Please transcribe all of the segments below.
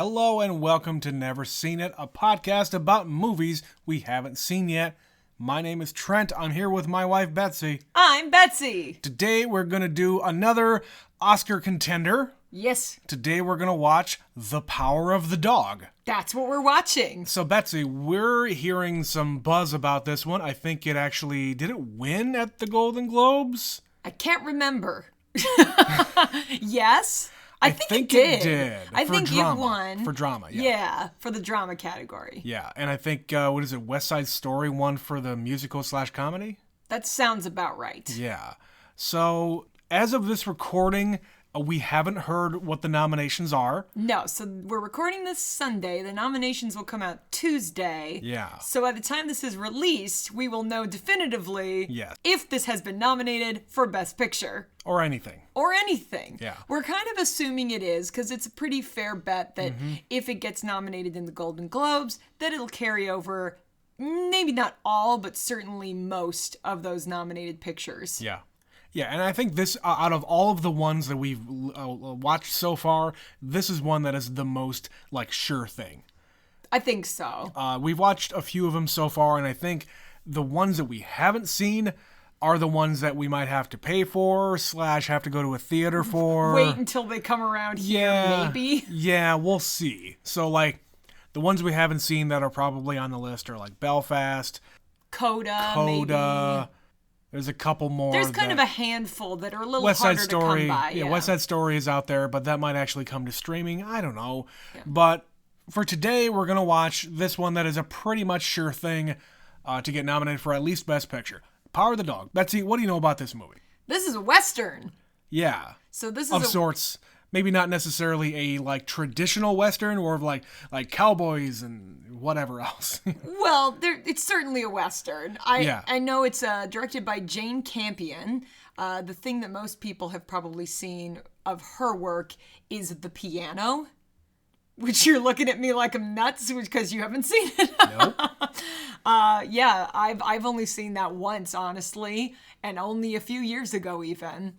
Hello and welcome to Never Seen It, a podcast about movies we haven't seen yet. My name is Trent. I'm here with my wife, Betsy. I'm Betsy. Today we're going to do another Oscar contender. Yes. Today we're going to watch The Power of the Dog. That's what we're watching. So, Betsy, we're hearing some buzz about this one. I think it actually, did it win at the Golden Globes? I can't remember. Yes? I think it did. I think drama. it won. For drama, yeah. Yeah, for the drama category. Yeah, and I think, West Side Story won for the musical/comedy? That sounds about right. Yeah. So, as of this recording, we haven't heard what the nominations are. No, so we're recording this Sunday. The nominations will come out Tuesday. Yeah. So by the time this is released, we will know definitively if this has been nominated for Best Picture. Or anything. Or anything. Yeah. We're kind of assuming it is, because it's a pretty fair bet that if it gets nominated in the Golden Globes, that it'll carry over, maybe not all, but certainly most of those nominated pictures. Yeah. Yeah, and I think this, out of all of the ones that we've watched so far, this is one that is the most, sure thing. I think so. We've watched a few of them so far, and I think the ones that we haven't seen are the ones that we might have to pay for, / have to go to a theater for. Wait until they come around here, maybe? Yeah, we'll see. So, the ones we haven't seen that are probably on the list are, Belfast. Coda, maybe. There's a couple more. There's kind of a handful that are a little West Side harder Story, to come by. Yeah, West Side Story is out there, but that might actually come to streaming. I don't know. Yeah. But for today, we're going to watch this one that is a pretty much sure thing to get nominated for at least Best Picture. Power of the Dog. Betsy, what do you know about this movie? This is a Western. Yeah. So this is of sorts. Maybe not necessarily a traditional Western or like cowboys and whatever else. Well, it's certainly a Western. I know it's directed by Jane Campion. The thing that most people have probably seen of her work is The Piano, which you're looking at me like I'm nuts because you haven't seen it. Nope. Yeah, I've only seen that once, honestly, and only a few years ago even.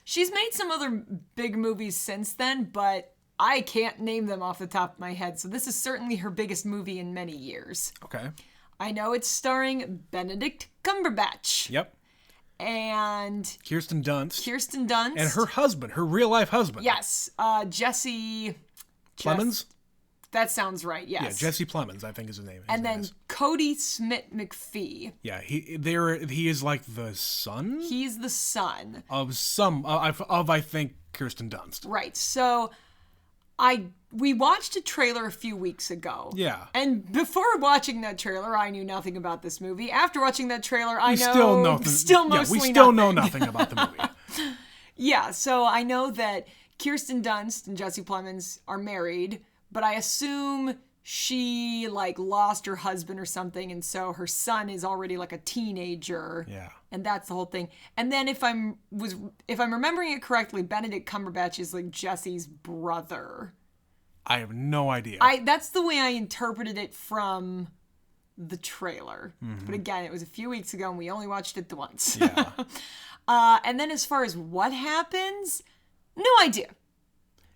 She's made some other big movies since then, but I can't name them off the top of my head, so this is certainly her biggest movie in many years. Okay. I know it's starring Benedict Cumberbatch. Yep. And Kirsten Dunst. And her husband, her real-life husband. Yes. Jesse... Plemons? That sounds right, yes. Yeah, Jesse Plemons, I think is his name. And then Cody Smith-McPhee. Yeah, he is like the son? He's the son. Of I think, Kirsten Dunst. Right, so we watched a trailer a few weeks ago. Yeah. And before watching that trailer, I knew nothing about this movie. After watching that trailer, I know... we still know nothing about the movie. Yeah, so I know that Kirsten Dunst and Jesse Plemons are married, but I assume she lost her husband or something, and so her son is already a teenager. Yeah. And that's the whole thing. And then if I'm remembering it correctly, Benedict Cumberbatch is Jesse's brother. I have no idea. That's the way I interpreted it from the trailer. Mm-hmm. But again, it was a few weeks ago and we only watched it the once. Yeah. And then as far as what happens, no idea.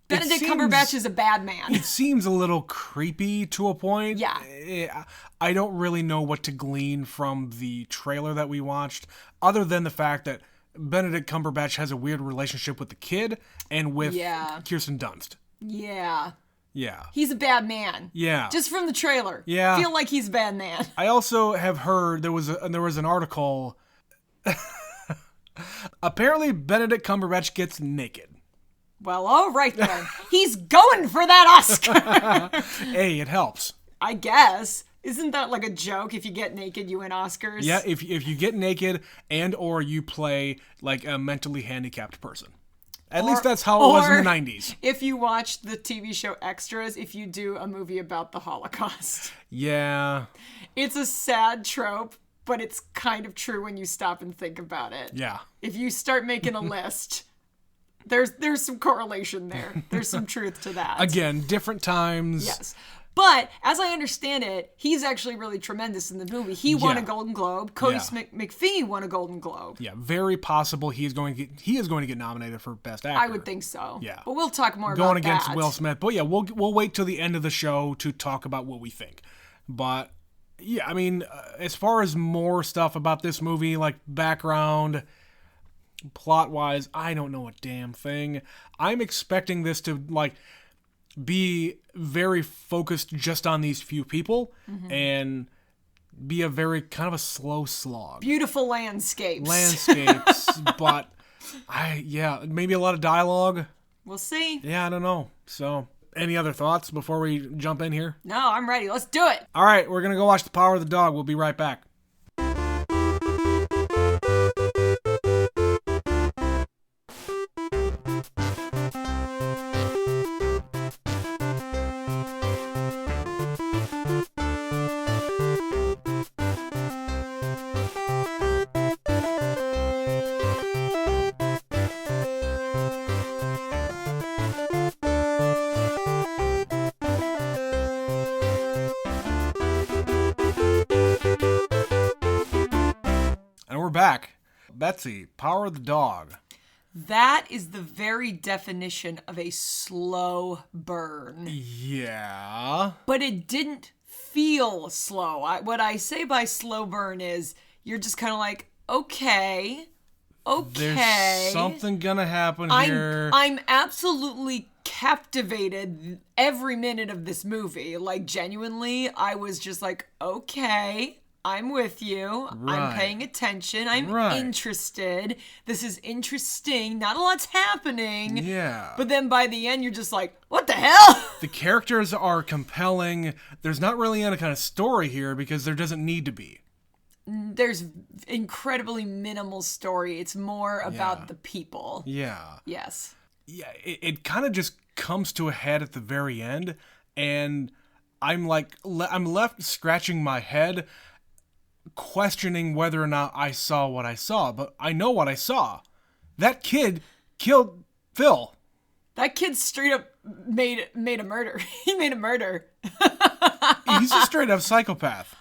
Benedict Cumberbatch is a bad man. It seems a little creepy to a point. Yeah. I don't really know what to glean from the trailer that we watched, other than the fact that Benedict Cumberbatch has a weird relationship with the kid and with Kirsten Dunst. Yeah. Yeah. He's a bad man. Yeah. Just from the trailer. Yeah. Feel like he's a bad man. I also have heard there was an article. Apparently, Benedict Cumberbatch gets naked. Well, all right then. He's going for that Oscar. Hey, it helps. I guess. Isn't that a joke? If you get naked, you win Oscars? Yeah, if you get naked and or you play a mentally handicapped person. At least that's how it was in the 90s. If you watch the TV show Extras, if you do a movie about the Holocaust. Yeah. It's a sad trope, but it's kind of true when you stop and think about it. Yeah. If you start making a list... There's some correlation there. There's some truth to that. Again, different times. Yes. But as I understand it, he's actually really tremendous in the movie. He won a Yeah. Golden Globe. Cody Yeah. McPhee won a Golden Globe. Yeah, very possible he is going to get nominated for Best Actor. I would think so. Yeah. But we'll talk more Going about against that. Will Smith. But yeah, we'll wait till the end of the show to talk about what we think. But yeah, I mean, as far as more stuff about this movie, like background, plot-wise, I don't know a damn thing. I'm expecting this to like be very focused just on these few people and be a very kind of a slow slog. Beautiful landscapes. But maybe a lot of dialogue. We'll see. Yeah, I don't know. So, any other thoughts before we jump in here? No, I'm ready. Let's do it. All right, we're going to go watch The Power of the Dog. We'll be right back. And we're back. Betsy, Power of the Dog. That is the very definition of a slow burn. Yeah. But it didn't feel slow. What I say by slow burn is you're just kind of like, okay. There's something gonna happen here. I'm absolutely captivated every minute of this movie. Like, genuinely, I was just like, okay, I'm with you. Right. I'm paying attention. I'm Right. interested. This is interesting. Not a lot's happening. Yeah. But then by the end, you're just like, what the hell? The characters are compelling. There's not really any kind of story here because there doesn't need to be. There's incredibly minimal story. It's more about Yeah. the people. Yeah. Yes. Yeah, it kind of just comes to a head at the very end, and I'm like, I'm left scratching my head, questioning whether or not I saw what I saw. But I know what I saw. That kid killed Phil. That kid straight up made a murder. He made a murder. He's a straight up psychopath.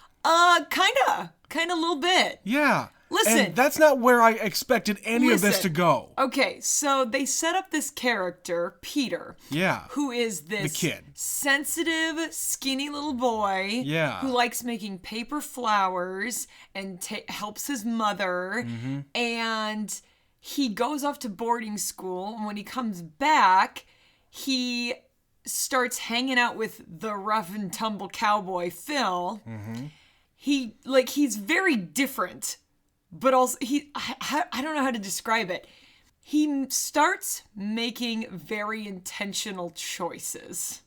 Kinda a little bit. Yeah. Listen. And that's not where I expected any of this to go. Okay, so they set up this character, Peter. Yeah. Who is this The kid. sensitive, skinny little boy. Yeah. Who likes making paper flowers and helps his mother. Mm-hmm. And he goes off to boarding school. And when he comes back, he starts hanging out with the rough and tumble cowboy, Phil. Mm-hmm. He's very different. But also, I don't know how to describe it. He starts making very intentional choices.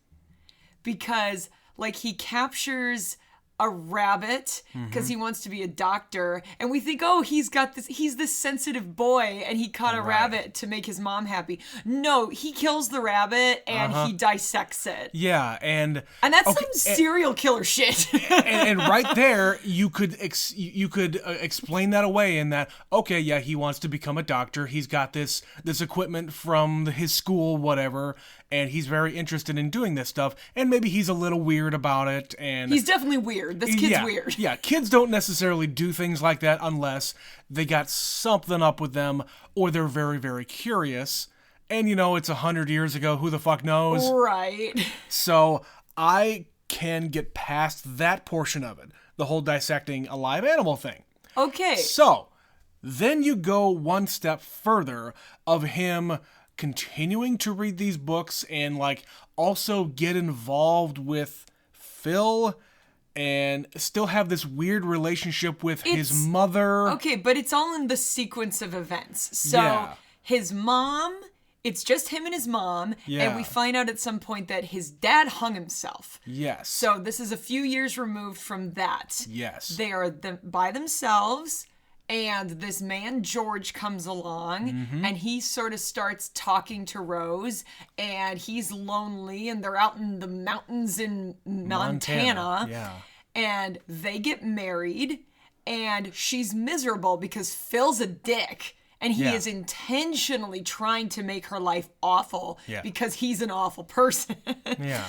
Because, like, he captures a rabbit because he wants to be a doctor. And we think, oh, he's this sensitive boy and he caught a rabbit to make his mom happy. No, he kills the rabbit and he dissects it. Yeah, and that's some serial killer shit. and right there, you could explain that away in that, okay, yeah, he wants to become a doctor. He's got this equipment from his school, whatever, and he's very interested in doing this stuff. And maybe he's a little weird about it. And he's definitely weird. This kid's weird. Yeah, kids don't necessarily do things like that unless they got something up with them or they're very, very curious. And, it's 100 years ago. Who the fuck knows? Right. So I can get past that portion of it, the whole dissecting a live animal thing. Okay. So then you go one step further of him continuing to read these books and like also get involved with Phil and still have this weird relationship with his mother. Okay, but it's all in the sequence of events. So his mom, it's just him and his mom, and we find out at some point that his dad hung himself. Yes. So this is a few years removed from that. Yes. They are by themselves, and this man, George, comes along, and he sort of starts talking to Rose, and he's lonely, and they're out in the mountains in Montana. Yeah. And they get married, and she's miserable because Phil's a dick. And he is intentionally trying to make her life awful because he's an awful person. Yeah.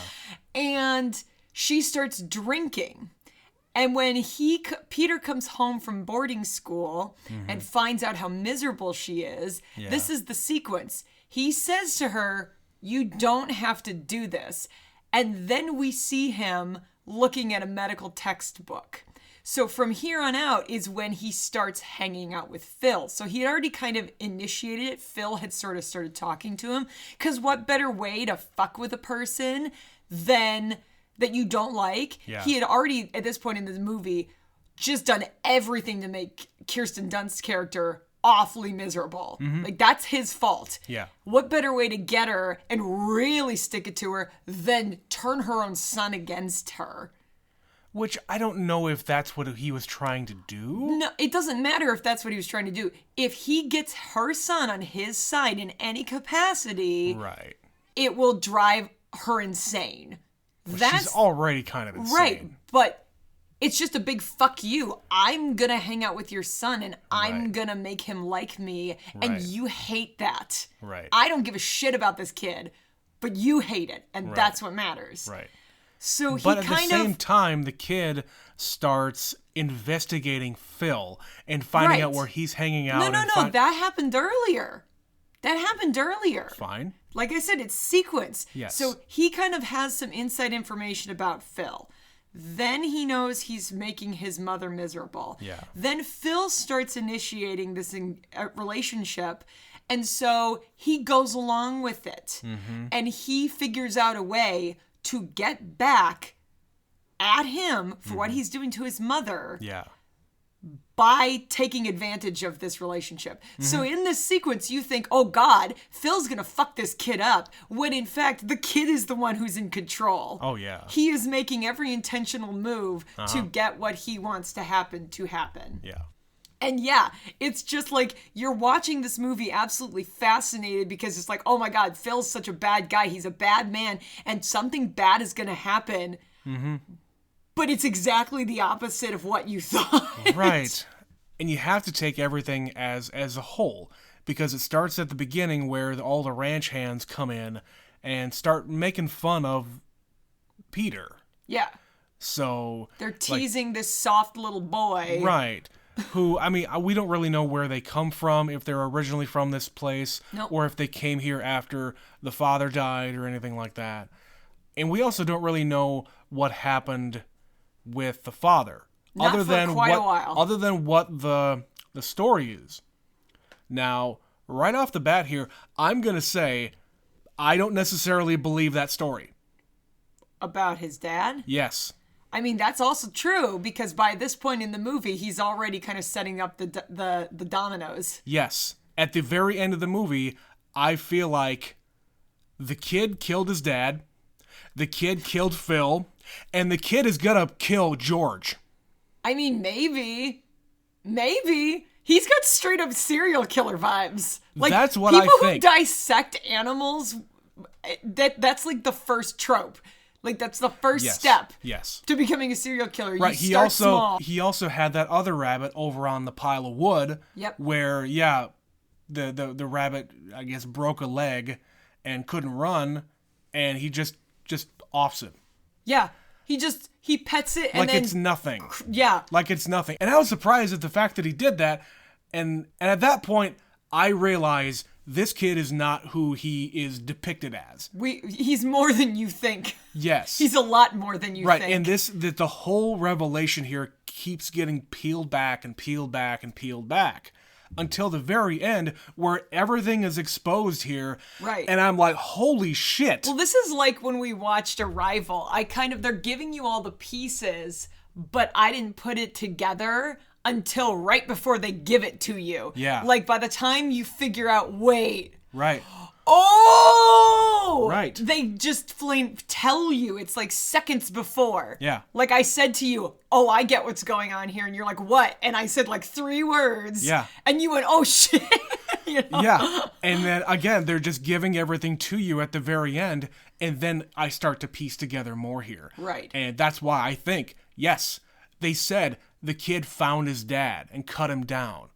And she starts drinking. And when Peter comes home from boarding school and finds out how miserable she is, this is the sequence. He says to her, "You don't have to do this." And then we see him looking at a medical textbook. So from here on out is when he starts hanging out with Phil. So he had already kind of initiated it. Phil had sort of started talking to him. Because what better way to fuck with a person than that you don't like? Yeah. He had already, at this point in this movie, just done everything to make Kirsten Dunst's character awfully miserable. Like, that's his fault. Yeah. What better way to get her and really stick it to her than turn her own son against her? Which I don't know if that's what he was trying to do. No, it doesn't matter if that's what he was trying to do. If he gets her son on his side in any capacity, Right. it will drive her insane. She's already kind of insane. Right, but it's just a big fuck you. I'm gonna hang out with your son and I'm gonna make him like me, and you hate that. Right. I don't give a shit about this kid, but you hate it, and that's what matters. Right. So he But at the kind same of time, the kid starts investigating Phil and finding out where he's hanging out. No, that happened earlier. Fine. Like I said, it's sequence. Yes. So he kind of has some inside information about Phil. Then he knows he's making his mother miserable. Yeah. Then Phil starts initiating this relationship. And so he goes along with it. And he figures out a way to get back at him for what he's doing to his mother. Yeah. By taking advantage of this relationship. So in this sequence, you think, oh God, Phil's gonna fuck this kid up, when in fact, the kid is the one who's in control. Oh, yeah. He is making every intentional move to get what he wants to happen. Yeah. And yeah, it's just like, you're watching this movie absolutely fascinated because it's like, oh my God, Phil's such a bad guy. He's a bad man and something bad is gonna happen. But it's exactly the opposite of what you thought. Right. And you have to take everything as a whole, because it starts at the beginning where all the ranch hands come in and start making fun of Peter. Yeah. So they're teasing this soft little boy. Right. Who, I mean, we don't really know where they come from, if they're originally from this place, or if they came here after the father died or anything like that. And we also don't really know what happened with the father, Not other for than quite what a while. other than what the story is. Now, right off the bat here, I'm gonna say I don't necessarily believe that story. About his dad? Yes. I mean, that's also true, because by this point in the movie, he's already kind of setting up the dominoes. Yes. At the very end of the movie, I feel like the kid killed his dad, the kid killed Phil, and the kid is gonna kill George. I mean, maybe. He's got straight up serial killer vibes. Like, that's what I think. People who dissect animals, that's like the first trope. Like, that's the first step to becoming a serial killer. Right. You start small. He also had that other rabbit over on the pile of wood. Yep. Where, the rabbit, I guess, broke a leg and couldn't run, and he just offs it. Yeah. He pets it and like then... it's nothing. Yeah. Like it's nothing. And I was surprised at the fact that he did that. And at that point, I realized this kid is not who he is depicted as. He's more than you think. Yes. He's a lot more than you think. Right, and the whole revelation here keeps getting peeled back and peeled back and peeled back until the very end, where everything is exposed here. Right. And I'm like, holy shit. Well, this is like when we watched Arrival. They're giving you all the pieces, but I didn't put it together until right before they give it to you. Yeah. Like, by the time you figure out, wait. Right. Oh! Right. They just tell you. It's like seconds before. Yeah. Like I said to you, oh, I get what's going on here. And you're like, what? And I said like 3 words. Yeah. And you went, oh, shit. You know? Yeah. And then, again, they're just giving everything to you at the very end. And then I start to piece together more here. Right. And that's why I think, yes, they said the kid found his dad and cut him down.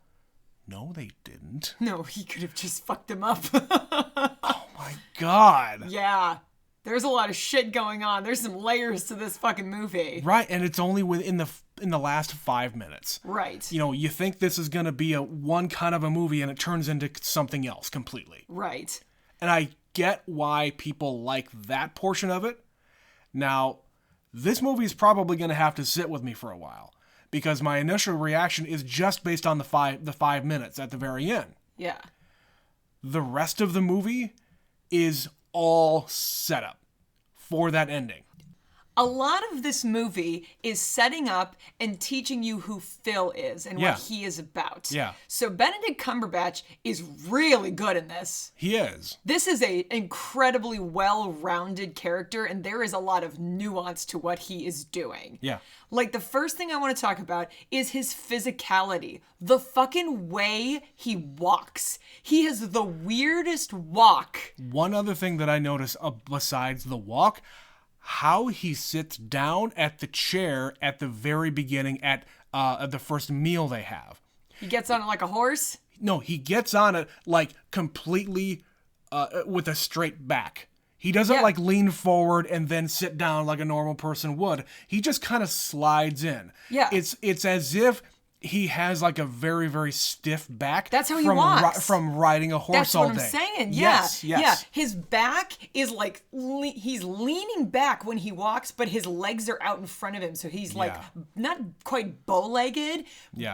No, they didn't. No, he could have just fucked him up. Oh my God. Yeah. There's a lot of shit going on. There's some layers to this fucking movie. Right, and it's only within in the last 5 minutes. Right. You know, you think this is going to be one kind of a movie, and it turns into something else completely. Right. And I get why people like that portion of it. Now, this movie is probably going to have to sit with me for a while, because my initial reaction is just based on the 5 minutes at the very end. Yeah. The rest of the movie is all set up for that ending. A lot of this movie is setting up and teaching you who Phil is and what he is about. Yeah. So Benedict Cumberbatch is really good in this. He is. This is an incredibly well-rounded character, and there is a lot of nuance to what he is doing. Yeah. Like, the first thing I want to talk about is his physicality. The fucking way he walks. He has the weirdest walk. One other thing that I notice besides the walk, how he sits down at the chair at the very beginning at the first meal they have. He gets on it like a horse? No, he gets on it like completely with a straight back. He doesn't like lean forward and then sit down like a normal person would. He just kind of slides in. Yeah. It's as if he has like a very, very stiff back. That's how he walks. From riding a horse all day. That's what I'm saying. Yes. Yeah. His back is like, he's leaning back when he walks, but his legs are out in front of him. So he's like, not quite bow-legged,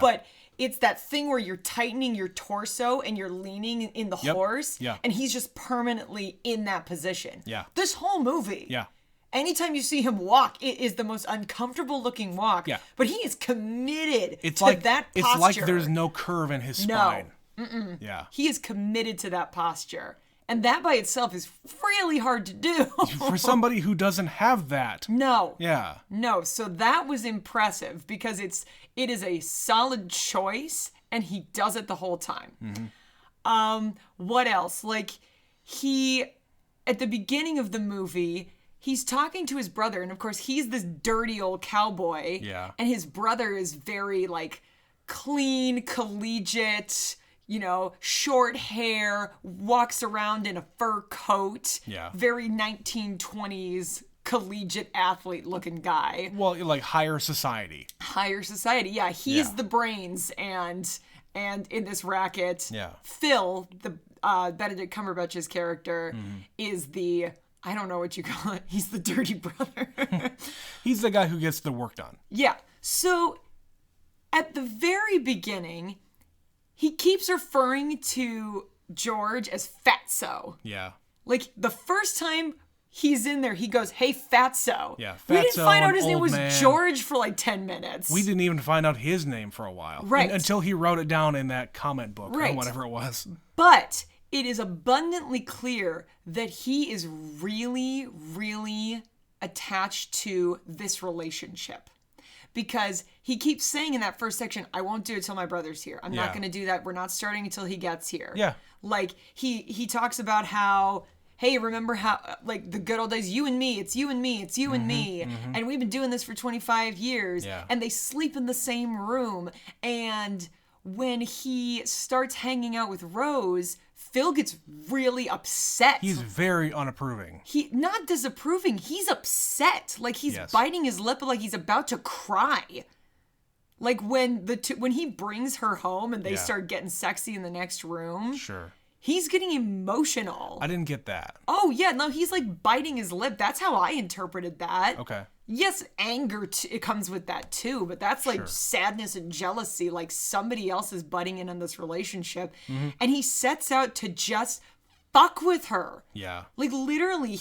but it's that thing where you're tightening your torso and you're leaning in the horse. Yeah. And he's just permanently in that position. Yeah. This whole movie. Yeah. Anytime you see him walk, it is the most uncomfortable looking walk. Yeah. But he is committed It's to like that posture. It's like there's no curve in his spine. No. Yeah. He is committed to that posture. And that by itself is really hard to do. For somebody who doesn't have that. No. Yeah. No. So that was impressive because it is a solid choice and he does it the whole time. Mm-hmm. What else? Like at the beginning of the movie, he's talking to his brother, and of course he's this dirty old cowboy. Yeah. And his brother is very like clean, collegiate, short hair, walks around in a fur coat. Yeah. Very Very 1920s collegiate athlete looking guy. Well, like higher society. Higher society. Yeah, he's the brains and in this racket. Yeah. Phil, the Benedict Cumberbatch's character, is the, I don't know what you call it. He's the dirty brother. He's the guy who gets the work done. Yeah. So at the very beginning, he keeps referring to George as Fatso. Yeah. Like the first time he's in there, he goes, "Hey, Fatso." Yeah, We didn't Fatso, find out an his name old was man. George for like 10 minutes. We didn't even find out his name for a while. Right. Until he wrote it down in that comment book or Right. whatever it was. But it is abundantly clear that he is really, really attached to this relationship. Because he keeps saying in that first section, "I won't do it till my brother's here. I'm not going to do that. We're not starting until he gets here." Yeah. Like, he talks about how, hey, remember how, like, the good old days, you and me, it's you and me, it's you and me. And we've been doing this for 25 years. Yeah. And they sleep in the same room. And when he starts hanging out with Rose, Phil gets really upset. He's very unapproving. He not disapproving, he's upset. Like he's biting his lip like he's about to cry. Like when when he brings her home and they start getting sexy in the next room. Sure. He's getting emotional. I didn't get that. Oh yeah, no, he's like biting his lip. That's how I interpreted that. Okay. Yes, anger, it comes with that too, but that's like sadness and jealousy, like somebody else is butting in on this relationship. And he sets out to just fuck with her. Yeah. Like literally,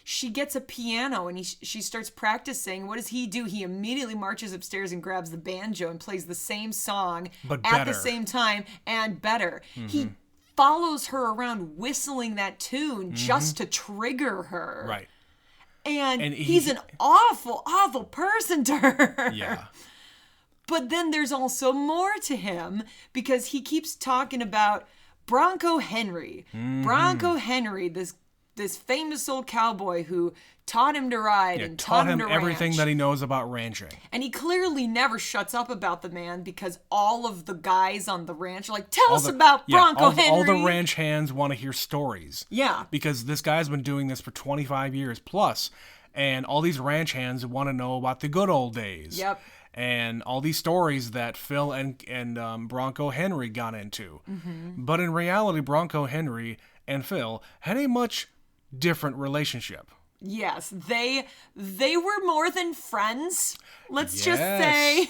she gets a piano and she starts practicing. What does he do? He immediately marches upstairs and grabs the banjo and plays the same song But at better. the same time and better. He follows her around whistling that tune just to trigger her. Right. And he's an awful, awful person to her. Yeah. But then there's also more to him because he keeps talking about Bronco Henry. Bronco Henry, this this famous old cowboy who taught him to ride and taught him to everything ranch. that he knows about ranching. And he clearly never shuts up about the man because all of the guys on the ranch are like, tell us about Bronco Henry. All the ranch hands want to hear stories. Yeah. Because this guy's been doing this for 25 years plus, and all these ranch hands want to know about the good old days. Yep. And all these stories that Phil and Bronco Henry got into. Mm-hmm. But in reality, Bronco Henry and Phil had a much different relationship. Yes, they were more than friends. Let's just say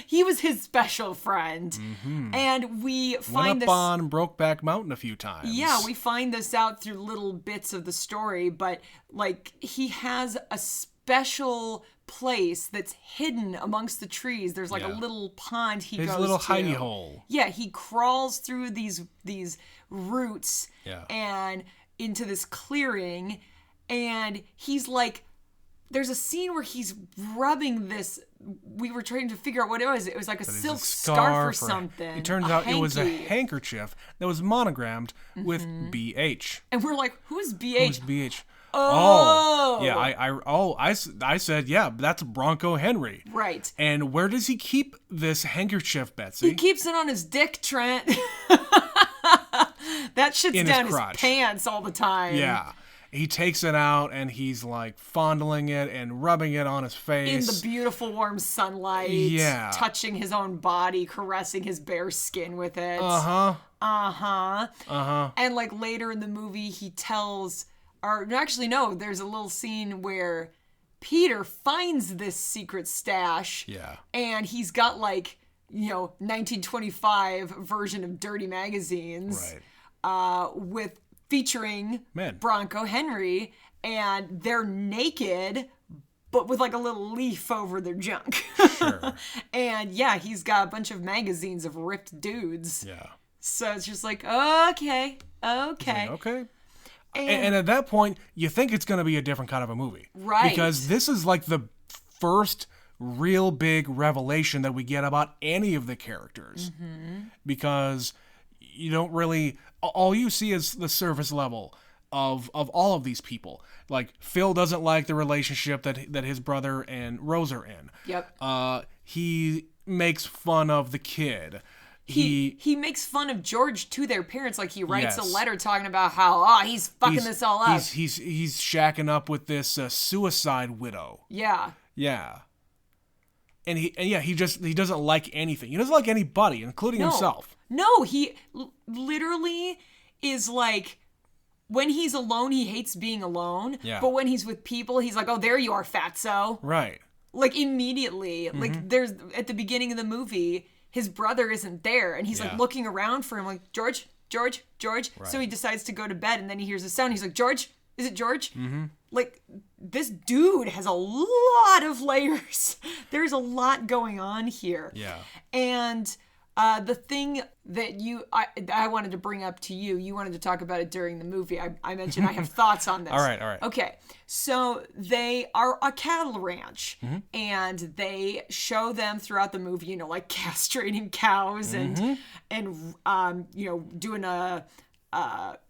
he was his special friend. Mm-hmm. And we find Went up on Brokeback Mountain a few times. Yeah, we find this out through little bits of the story, but like he has a special place that's hidden amongst the trees. There's like a little pond he goes to. His little hidey hole. Yeah, he crawls through these roots and into this clearing. And he's like, there's a scene where he's rubbing this. We were trying to figure out what it was. It was like a silk scarf or something. It turns out it was a handkerchief that was monogrammed with BH. And we're like, who's BH? Who's BH? Oh. Yeah, I said, yeah, that's Bronco Henry. Right. And where does he keep this handkerchief, Betsy? He keeps it on his dick, Trent. That shit's down his pants all the time. Yeah. He takes it out and he's like fondling it and rubbing it on his face. In the beautiful warm sunlight. Yeah. Touching his own body, caressing his bare skin with it. Uh-huh. Uh-huh. Uh-huh. And like later in the movie, he tells, or actually no, there's a little scene where Peter finds this secret stash. Yeah. And he's got like, 1925 version of Dirty Magazines. Right. With featuring Men. Bronco Henry, and they're naked, but with like a little leaf over their junk. Sure. And yeah, he's got a bunch of magazines of ripped dudes. Yeah. So it's just like, okay. Like, okay. And at that point, you think it's going to be a different kind of a movie. Right. Because this is like the first real big revelation that we get about any of the characters. Mm-hmm. Because you don't really... All you see is the surface level of all of these people. Like, Phil doesn't like the relationship that his brother and Rose are in. Yep. He makes fun of the kid. He makes fun of George to their parents. Like, he writes a letter talking about how, he's fucking this all up. He's shacking up with this suicide widow. Yeah. Yeah. And he doesn't like anything. He doesn't like anybody, including himself. No, he literally is like, when he's alone, he hates being alone. Yeah. But when he's with people, he's like, oh, there you are, fatso. Right. Like, immediately. Mm-hmm. Like, there's, at the beginning of the movie, his brother isn't there. And he's like looking around for him, like, George. Right. So he decides to go to bed, and then he hears a sound. He's like, George? Is it George? Mm-hmm. Like, this dude has a lot of layers. There's a lot going on here. Yeah. And the thing that I wanted to bring up to you wanted to talk about it during the movie. I mentioned I have thoughts on this. All right. Okay. So they are a cattle ranch, and they show them throughout the movie, like castrating cows and doing a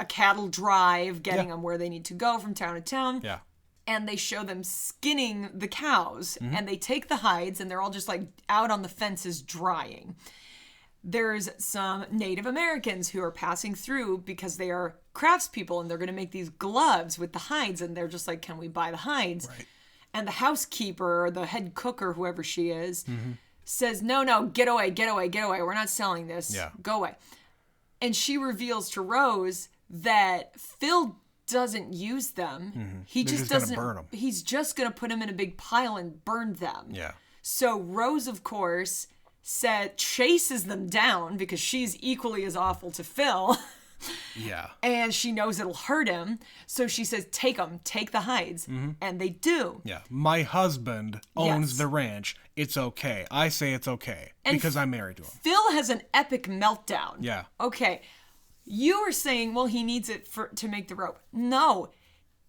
cattle drive, getting them where they need to go from town to town. Yeah. And they show them skinning the cows, and they take the hides, and they're all just like out on the fences drying. There's some Native Americans who are passing through because they are craftspeople, and they're going to make these gloves with the hides, and they're just like, can we buy the hides? Right. And the housekeeper, or the head cook, or whoever she is, says, no, get away. We're not selling this. Yeah. Go away. And she reveals to Rose that Phil doesn't use them. Mm-hmm. He just doesn't burn them. He's just going to put them in a big pile and burn them. Yeah. So Rose, of course, chases them down because she's equally as awful to Phil. Yeah. And she knows it'll hurt him. So she says, take them, take the hides. Mm-hmm. And they do. Yeah. My husband owns the ranch. It's okay. I say it's okay because I'm married to him. Phil has an epic meltdown. Yeah. Okay. You were saying, well, he needs it to make the rope. No.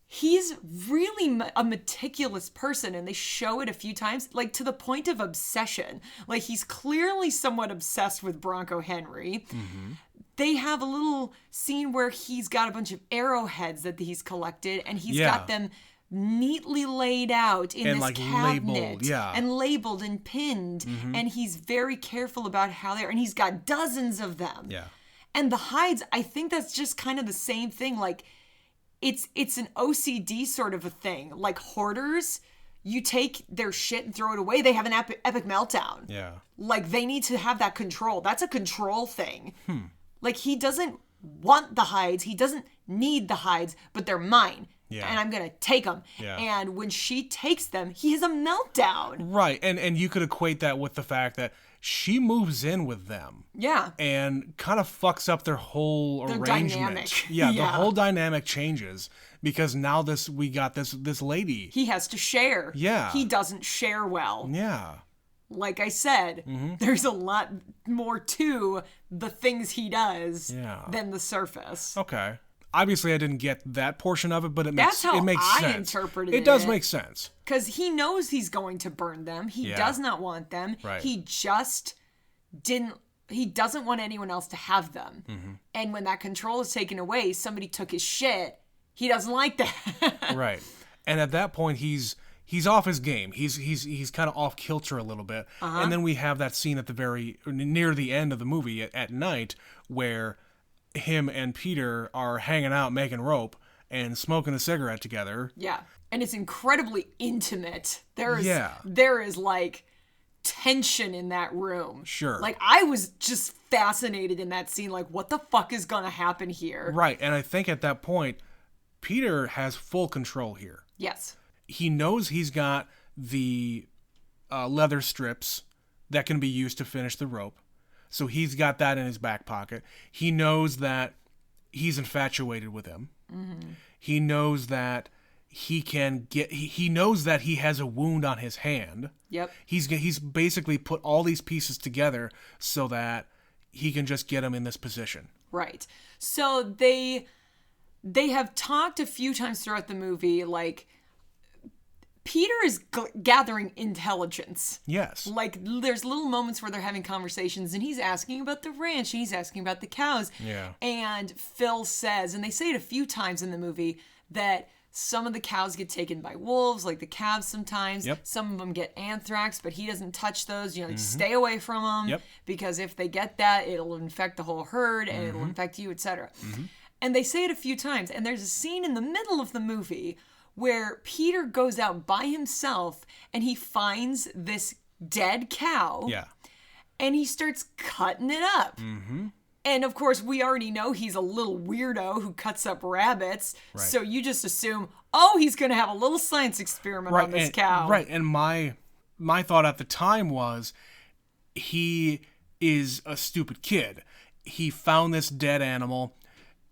He's really a meticulous person, and they show it a few times, like to the point of obsession. Like, he's clearly somewhat obsessed with Bronco Henry. Mm-hmm. they have a little scene where he's got a bunch of arrowheads that he's collected, and he's got them neatly laid out in and this like cabinet, labeled, and labeled and pinned, and he's very careful about how they're, and he's got dozens of them. Yeah. And the hides, I think that's just kind of the same thing. Like, it's an OCD sort of a thing. Like hoarders, you take their shit and throw it away, they have an epic meltdown. Yeah. Like, they need to have that control. That's a control thing. Like, he doesn't want the hides. He doesn't need the hides, but they're mine. Yeah. And I'm going to take them. Yeah. And when she takes them, he has a meltdown. Right. And you could equate that with the fact that she moves in with them. Yeah. And kind of fucks up their whole arrangement. Dynamic. Yeah, the whole dynamic changes because now we got this lady. He has to share. Yeah. He doesn't share well. Yeah. Like I said, there's a lot more to the things he does than the surface. Okay. Obviously, I didn't get that portion of it, but it makes That's how I sense. interpreted it. It does make sense. Because he knows he's going to burn them. He does not want them. Right. He just he doesn't want anyone else to have them. And when that control is taken away, somebody took his shit. He doesn't like that. Right. And at that point, he's off his game. He's kind of off kilter a little bit. And then we have that scene at near the end of the movie at night where him and Peter are hanging out making rope and smoking a cigarette together. Yeah. And it's incredibly intimate. There is like tension in that room. Sure. Like, I was just fascinated in that scene. Like, what the fuck is gonna happen here? Right. And I think at that point, Peter has full control here. Yes. He knows he's got the leather strips that can be used to finish the rope. So he's got that in his back pocket. He knows that he's infatuated with him. He knows that he knows that he has a wound on his hand. Yep. He's basically put all these pieces together so that he can just get him in this position. Right. So they have talked a few times throughout the movie, like, Peter is gathering intelligence. Yes. Like, there's little moments where they're having conversations, and he's asking about the ranch, and he's asking about the cows. Yeah. And Phil says, and they say it a few times in the movie, that some of the cows get taken by wolves, like the calves sometimes. Yep. Some of them get anthrax, but he doesn't touch those. Stay away from them. Yep. Because if they get that, it'll infect the whole herd, and it'll infect you, etc. And they say it a few times, and there's a scene in the middle of the movie where Peter goes out by himself and he finds this dead cow. Yeah. And he starts cutting it up. And of course, we already know he's a little weirdo who cuts up rabbits. Right. So you just assume, oh, he's going to have a little science experiment on this cow. Right. And my thought at the time was, he is a stupid kid. He found this dead animal,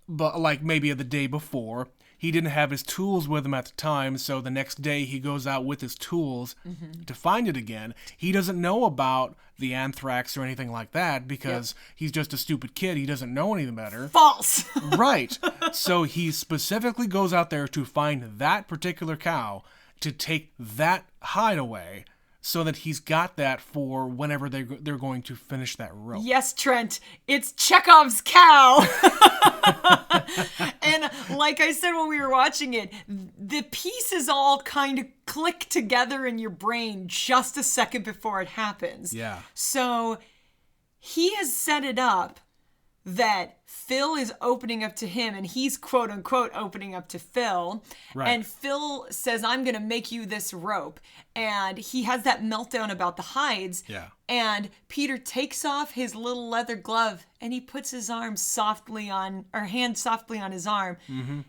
but like maybe the day before. He didn't have his tools with him at the time, so the next day he goes out with his tools to find it again. He doesn't know about the anthrax or anything like that because he's just a stupid kid. He doesn't know anything better. False. Right. So he specifically goes out there to find that particular cow, to take that hide away, so that he's got that for whenever they're going to finish that rope. Yes, Trent, it's Chekhov's cow. And like I said when we were watching it, the pieces all kind of click together in your brain just a second before it happens. Yeah. So he has set it up that Phil is opening up to him, and he's quote unquote opening up to Phil. Right. And Phil says, I'm going to make you this rope. And he has that meltdown about the hides. Yeah. And Peter takes off his little leather glove and he puts his hand softly on his arm.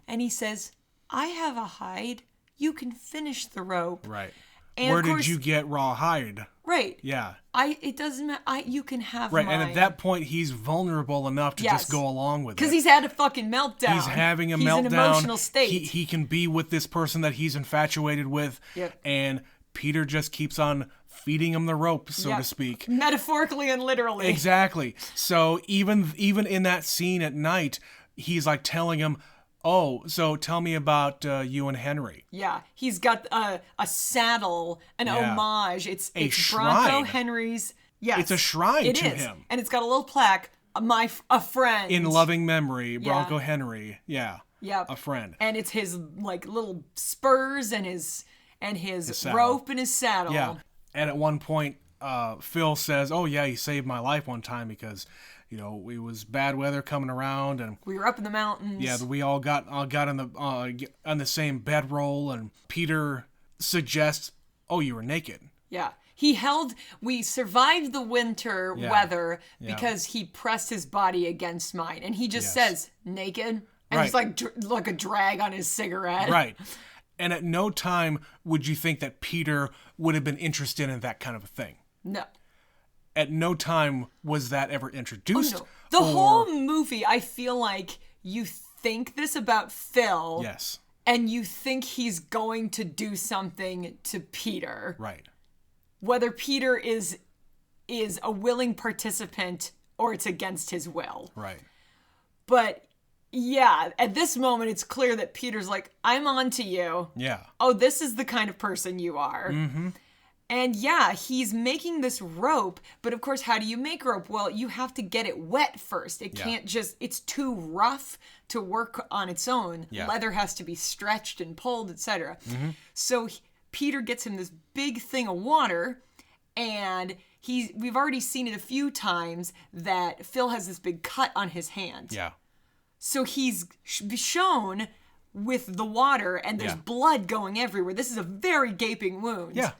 And he says, I have a hide. You can finish the rope. Right. And where did you get raw hide? Right. Yeah. It doesn't matter. You can have right. mine. And at that point, he's vulnerable enough to just go along with it. Because he's had a fucking meltdown. He's having a meltdown. He's in an emotional state. He can be with this person that he's infatuated with. Yep. And Peter just keeps on feeding him the rope, so to speak. Metaphorically and literally. Exactly. So even in that scene at night, he's like telling him, oh, so tell me about you and Henry. Yeah, he's got a saddle, an homage. It's shrine. Bronco Henry's. Yes, it's a shrine to him. And it's got a little plaque, a friend. In loving memory, Bronco Henry. Yeah. Yep. A friend. And it's his like little spurs and his rope and his saddle. Yeah. And at one point, Phil says, "Oh yeah, he saved my life one time because, it was bad weather coming around and we were up in the mountains. Yeah, we all got on the same bedroll, and Peter suggests, "Oh, you were naked." Yeah. We survived the winter weather because he pressed his body against mine. And he just says, naked. And it's like a drag on his cigarette. Right. And at no time would you think that Peter would have been interested in that kind of a thing. No. At no time was that ever introduced. Oh, no. The whole movie, I feel like you think this about Phil. Yes. And you think he's going to do something to Peter. Right. Whether Peter is a willing participant or it's against his will. Right. But yeah, at this moment, it's clear that Peter's like, I'm on to you. Yeah. Oh, this is the kind of person you are. Mm-hmm. And yeah, he's making this rope. But of course, how do you make rope? Well, you have to get it wet first. It can't it's too rough to work on its own. Yeah. Leather has to be stretched and pulled, etc. Mm-hmm. So Peter gets him this big thing of water, and we've already seen it a few times that Phil has this big cut on his hand. Yeah. So he's shown with the water, and there's blood going everywhere. This is a very gaping wound. Yeah.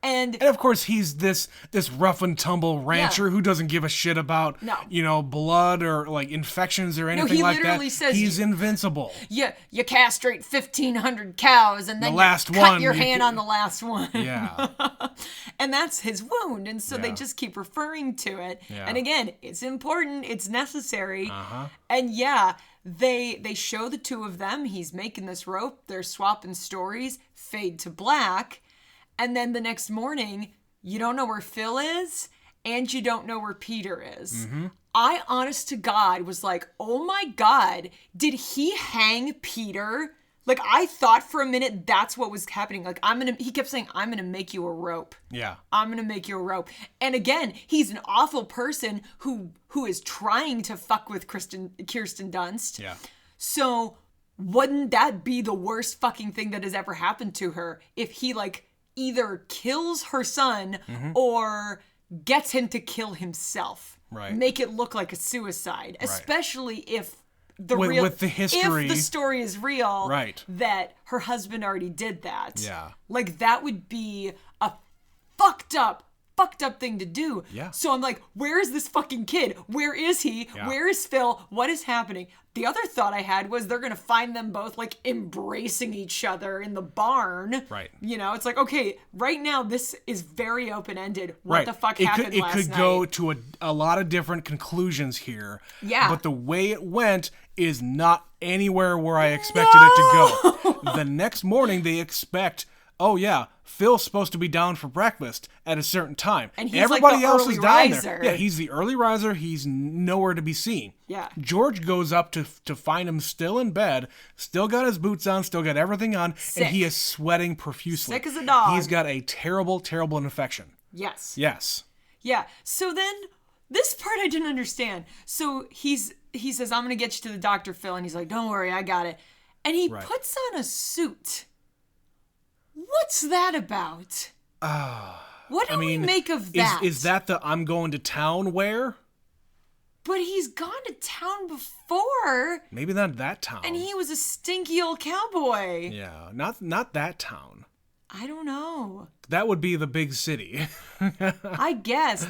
And of course, he's this rough and tumble rancher who doesn't give a shit about, blood or like infections or anything like that. He literally says he's invincible. You castrate 1,500 cows and then cut your hand on the last one. Yeah. And that's his wound. And so they just keep referring to it. Yeah. And again, it's important. It's necessary. Uh-huh. And they show the two of them. He's making this rope. They're swapping stories. Fade to black. And then the next morning, you don't know where Phil is, and you don't know where Peter is. Mm-hmm. I, honest to God, was like, oh my God, did he hang Peter? Like, I thought for a minute that's what was happening. Like, he kept saying, I'm going to make you a rope. Yeah. I'm going to make you a rope. And again, he's an awful person who is trying to fuck with Kirsten Dunst. Yeah. So wouldn't that be the worst fucking thing that has ever happened to her if he, either kills her son or gets him to kill himself. Right. Make it look like a suicide. Right. Especially if with the history. If the story is real. Right. That her husband already did that. Yeah. That would be a fucked up thing to do. Yeah. So I'm like, where is this fucking kid? Where is he? Yeah. Where is Phil? What is happening? The other thought I had was they're going to find them both embracing each other in the barn. Right. It's like, okay, right now this is very open-ended. What the fuck happened last night? It could go to a lot of different conclusions here. Yeah. But the way it went is not anywhere where I expected it to go. The next morning they expect, oh yeah, Phil's supposed to be down for breakfast at a certain time. And he's everybody the else early is down riser. there. Yeah, he's the early riser. He's nowhere to be seen. Yeah. George goes up to find him still in bed, still got his boots on, still got everything on, Sick. and he is sweating profusely. Sick as a dog. He's got a terrible, terrible infection. Yes. Yes. Yeah. So then this part I didn't understand. So he says, I'm going to get you to the doctor, Phil. And he's like, don't worry, I got it. And he puts on a suit. What's that about? What do we make of that? Is that the I'm going to town wear? But he's gone to town before. Maybe not that town. And he was a stinky old cowboy. Yeah, not that town. I don't know. That would be the big city. I guess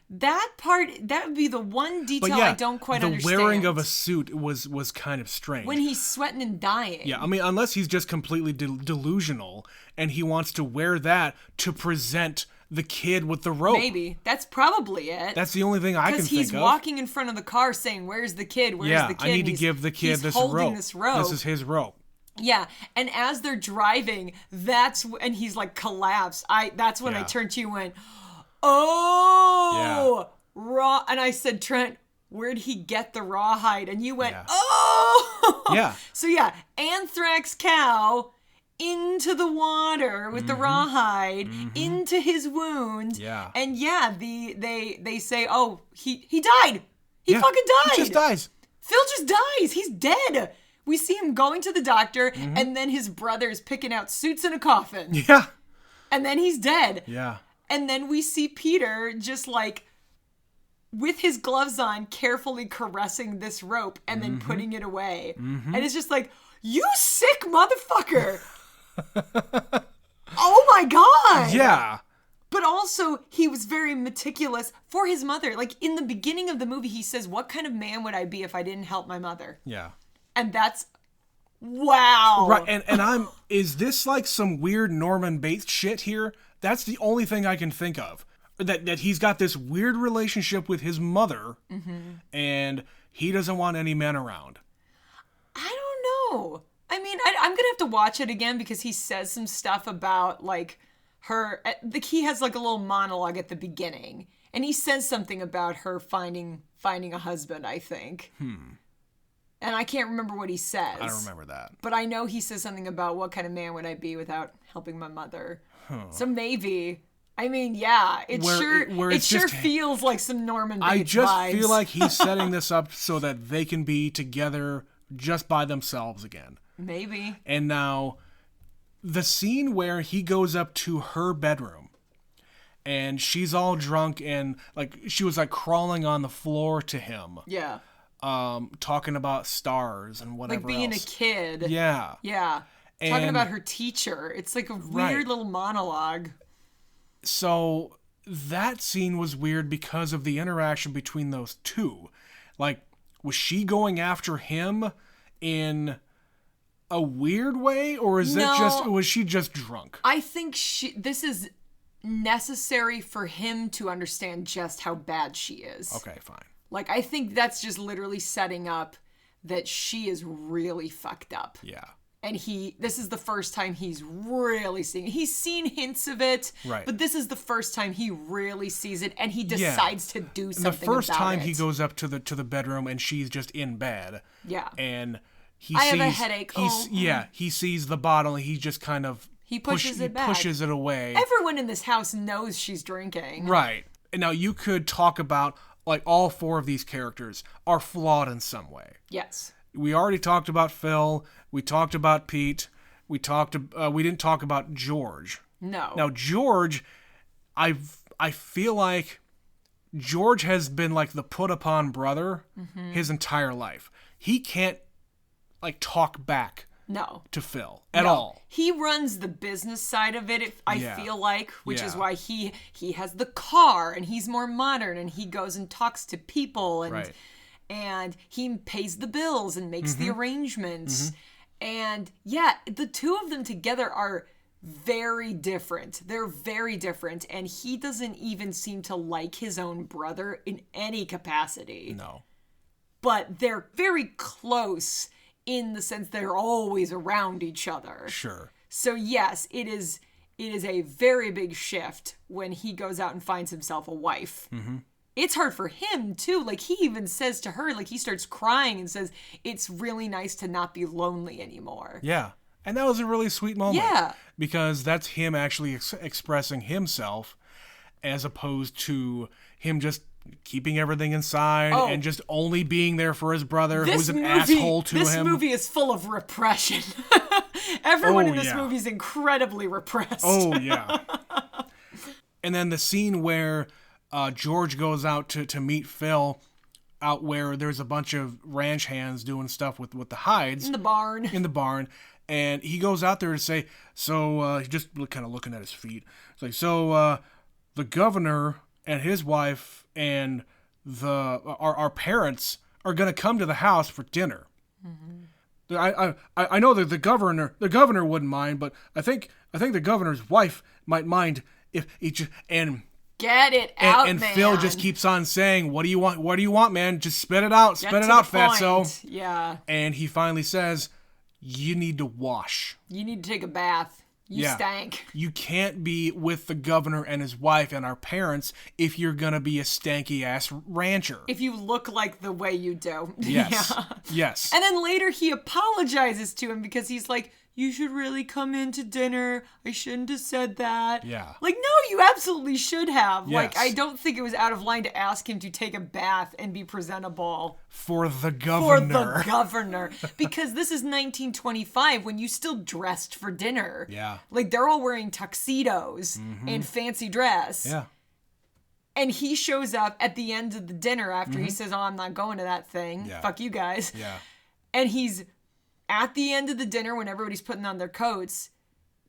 that part. That would be the one detail I don't quite understand. The wearing of a suit was kind of strange. When he's sweating and dying. Yeah, I mean, unless he's just completely delusional and he wants to wear that to present the kid with the rope. Maybe. That's probably it. That's the only thing I can think of. Because he's walking in front of the car saying, where's the kid? Where's the kid? I need to give the kid this rope. This is his rope. Yeah, and as they're driving, and he's collapsed. That's when I turned to you and went, oh, raw. And I said, Trent, where'd he get the rawhide? And you went, oh. Yeah. So anthrax cow into the water with the rawhide, into his wound. Yeah. And they say, oh, he died. He fucking died. He just dies. Phil just dies. He's dead. We see him going to the doctor, and then his brother's picking out suits in a coffin. Yeah. And then he's dead. Yeah. And then we see Peter just like, with his gloves on, carefully caressing this rope and then putting it away. And it's just like, you sick motherfucker. Oh my God. Yeah. But also, he was very meticulous for his mother. Like, in the beginning of the movie, he says, what kind of man would I be if I didn't help my mother? Yeah. And that's, wow. Right, and is this like some weird Norman Bates shit here? That's the only thing I can think of. That he's got this weird relationship with his mother, and he doesn't want any men around. I don't know. I mean, I'm going to have to watch it again because he says some stuff about, like, her, he has like a little monologue at the beginning, and he says something about her finding a husband, I think. And I can't remember what he says. I don't remember that. But I know he says something about what kind of man would I be without helping my mother. So maybe, I mean, yeah, it sure feels like some Norman Bates I just vibes. feel like he's setting this up so that they can be together just by themselves again. Maybe. And now, the scene where he goes up to her bedroom and she's all drunk and like she was like crawling on the floor to him. Yeah. Talking about stars and whatever. Like being else. a kid. Yeah. Yeah. Talking about her teacher. It's like a weird little monologue. So that scene was weird because of the interaction between those two. Like, was she going after him in a weird way, or was she just drunk? I think this is necessary for him to understand just how bad she is. Okay, fine. Like, I think that's just literally setting up that she is really fucked up. Yeah. And this is the first time he's really seeing it. He's seen hints of it, right. But this is the first time he really sees it, and he decides to do something about it. The first time he goes up to the bedroom and she's just in bed. Yeah. And I have a headache. He sees the bottle and he just kind of pushes it away. Everyone in this house knows she's drinking. Right. And now you could talk about like all four of these characters are flawed in some way. Yes. We already talked about Phil. We talked about Pete. We didn't talk about George. No. Now George, I feel like George has been like the put upon brother his entire life. He can't like talk back to Phil at all. He runs the business side of it, I feel like, which is why he has the car and he's more modern and he goes and talks to people and he pays the bills and makes the arrangements. And yeah, the two of them together are very different. They're very different, and he doesn't even seem to like his own brother in any capacity. No. But they're very close in the sense they're always around each other. Sure. So yes, it is a very big shift when he goes out and finds himself a wife. It's hard for him too. Like, he even says to her, like, he starts crying and says, it's really nice to not be lonely anymore. Yeah. And that was a really sweet moment. Yeah. Because that's him actually expressing himself as opposed to him just keeping everything inside and just only being there for his brother who's an asshole to him. This movie is full of repression. Everyone in this movie is incredibly repressed. Oh, yeah. And then the scene where George goes out to meet Phil out where there's a bunch of ranch hands doing stuff with the hides. In the barn. And he goes out there to say, he's just kind of looking at his feet. It's like, the governor and his wife and our parents are going to come to the house for dinner. I know that the governor wouldn't mind, but I think the governor's wife might mind if he just, and get it out, and man. Phil just keeps on saying, "What do you want? What do you want, man? Just spit it out, fatso." Yeah. And he finally says, "You need to wash. You need to take a bath. You stank. You can't be with the governor and his wife and our parents if you're gonna be a stanky ass rancher. If you look like the way you do." Yes. Yes. And then later he apologizes to him because he's like, you should really come in to dinner. I shouldn't have said that. Yeah. Like, no, you absolutely should have. Yes. Like, I don't think it was out of line to ask him to take a bath and be presentable. For the governor. For the governor. Because this is 1925 when you still dressed for dinner. Yeah. Like, they're all wearing tuxedos and fancy dress. Yeah. And he shows up at the end of the dinner after he says, oh, I'm not going to that thing. Yeah. Fuck you guys. Yeah. And he's at the end of the dinner when everybody's putting on their coats.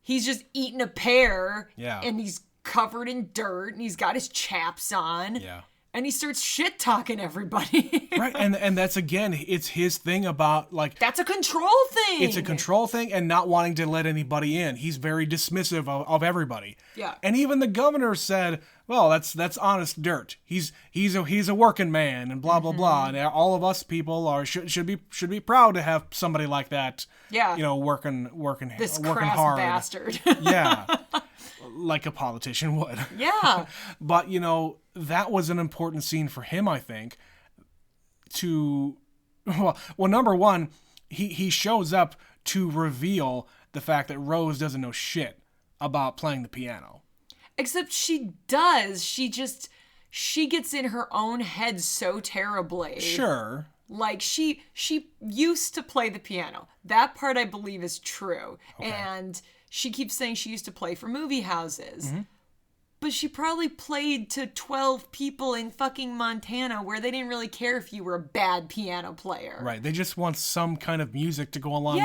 He's just eating a pear. Yeah. And he's covered in dirt. And he's got his chaps on. Yeah. And he starts shit-talking everybody. Right. And that's, again, it's his thing about, like... That's a control thing. It's a control thing and not wanting to let anybody in. He's very dismissive of everybody. Yeah. And even the governor said, well, that's honest dirt. He's a working man and blah, blah, blah. And all of us people should be proud to have somebody like that. Yeah. You know, working this working crass hard. bastard. Yeah. Like a politician would. Yeah. But, you know, that was an important scene for him, I think, well, number one, he shows up to reveal the fact that Rose doesn't know shit about playing the piano. Except she does. She gets in her own head so terribly. Sure. Like, she used to play the piano. That part I believe is true. Okay. And she keeps saying she used to play for movie houses. Mm-hmm. But she probably played to 12 people in fucking Montana where they didn't really care if you were a bad piano player. Right. They just want some kind of music to go along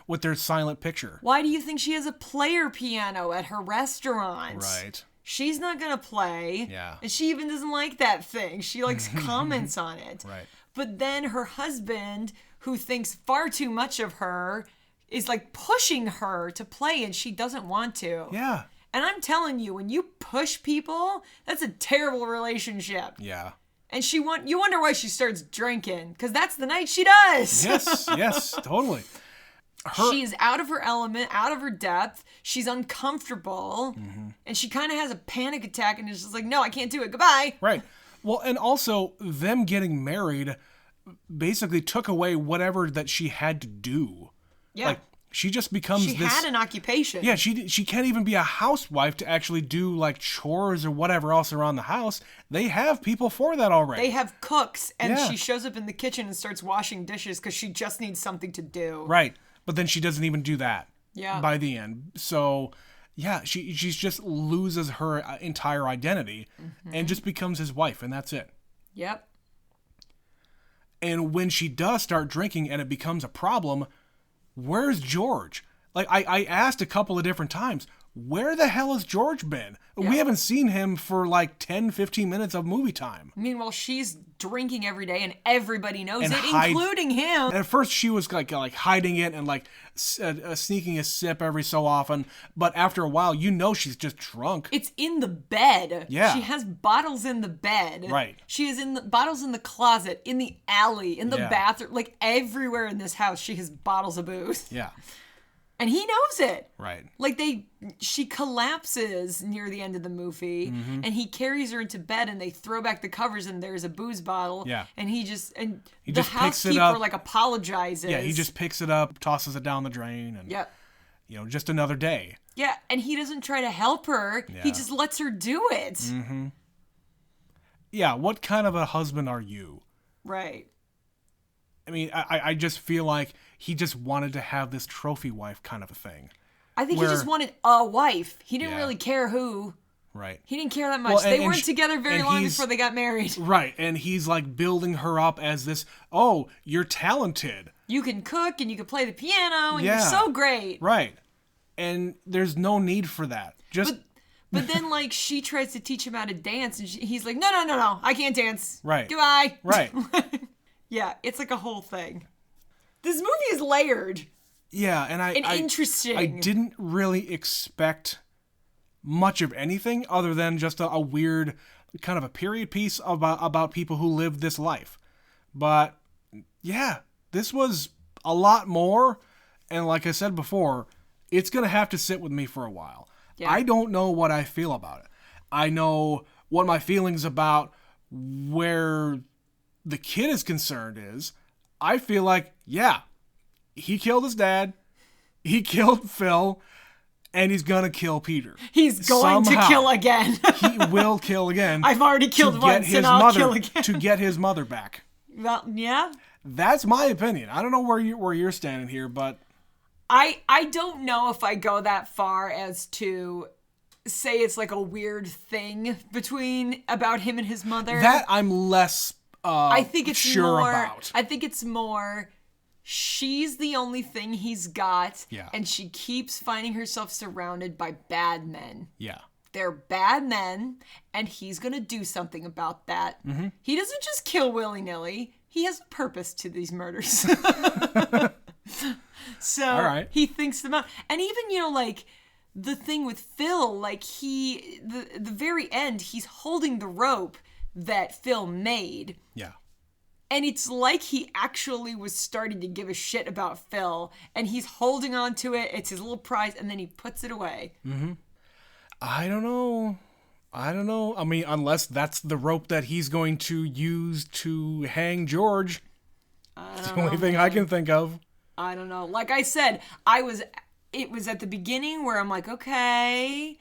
with their silent picture. Why do you think she has a player piano at her restaurant? Right. She's not going to play. Yeah. And she even doesn't like that thing. She likes comments on it. Right. But then her husband, who thinks far too much of her, is like pushing her to play and she doesn't want to. Yeah. And I'm telling you, when you push people, that's a terrible relationship. Yeah. And you wonder why she starts drinking, because that's the night she does. Yes, totally. She's out of her element, out of her depth. She's uncomfortable. And she kind of has a panic attack and is just like, no, I can't do it. Goodbye. Right. Well, and also them getting married basically took away whatever that she had to do. Yeah. Like, she just becomes She had an occupation. Yeah, she can't even be a housewife to actually do, like, chores or whatever else around the house. They have people for that already. They have cooks, and Yeah. she shows up in the kitchen and starts washing dishes because she just needs something to do. Right. But then she doesn't even do that. Yeah. By the end. So, yeah, she's just loses her entire identity and just becomes his wife, and that's it. Yep. And when she does start drinking and it becomes a problem, where's George? Like, I asked a couple of different times, where the hell has George been? Yeah. We haven't seen him for like 10, 15 minutes of movie time. Meanwhile, she's drinking every day, and everybody knows And it, including him. And at first, she was like hiding it and like sneaking a sip every so often. But after a while, you know she's just drunk. It's in the bed. Yeah. She has bottles in the bed. Right. She is in the bottles in the closet, in the alley, in the Yeah. bathroom, like everywhere in this house. She has bottles of booze, Yeah. and he knows it. Right. Like she collapses near the end of the movie, Mm-hmm. and he carries her into bed, and they throw back the covers, and there's a booze bottle. Yeah. And the just picks it housekeeper up. like apologizes. Yeah, he just picks it up, tosses it down the drain, and Yep. you know, just another day. Yeah, and he doesn't try to help her. Yeah. He just lets her do it. Mm-hmm. Yeah, what kind of a husband are you? Right. I mean, I just feel like he just wanted to have this trophy wife kind of a thing. I think he just wanted a wife. He didn't Yeah. really care who. Right. He didn't care that much. Well, They and weren't sh- together very and long he's- before they got married. Right. And he's like building her up as this, oh, you're talented. You can cook and you can play the piano and Yeah. you're so great. Right. And there's no need for that. Just But then, like, she tries to teach him how to dance, and he's like, no, I can't dance. Right. Goodbye. Right. Yeah, it's like a whole thing. This movie is layered. Yeah, and interesting. I didn't really expect much of anything other than just a weird kind of a period piece about people who live this life. But yeah, this was a lot more, and like I said before, it's going to have to sit with me for a while. Yeah. I don't know what I feel about it. I know what my feelings about where the kid is concerned is. I feel like, yeah, he killed his dad. He killed Phil, and he's gonna kill Peter. He's going to kill again. He will kill again. I've already killed once, and I'll kill again. To get his mother back. Well, yeah. That's my opinion. I don't know where you're standing here, but I don't know if I go that far as to say it's like a weird thing about him and his mother. That I'm less I think it's sure more, about. I think it's more she's the only thing he's got, Yeah. and she keeps finding herself surrounded by bad men. Yeah. They're bad men, and he's going to do something about that. Mm-hmm. He doesn't just kill willy-nilly. He has a purpose to these murders. So all right. He thinks them out. And even, like, the thing with Phil, like, the very end, he's holding the rope that Phil made. Yeah. And it's like he actually was starting to give a shit about Phil, and he's holding on to it. It's his little prize, and then he puts it away. Mm-hmm. I don't know. I mean, unless that's the rope that he's going to use to hang George. It's the only thing I can think of. I don't know. Like I said, it was at the beginning where I'm like, okay,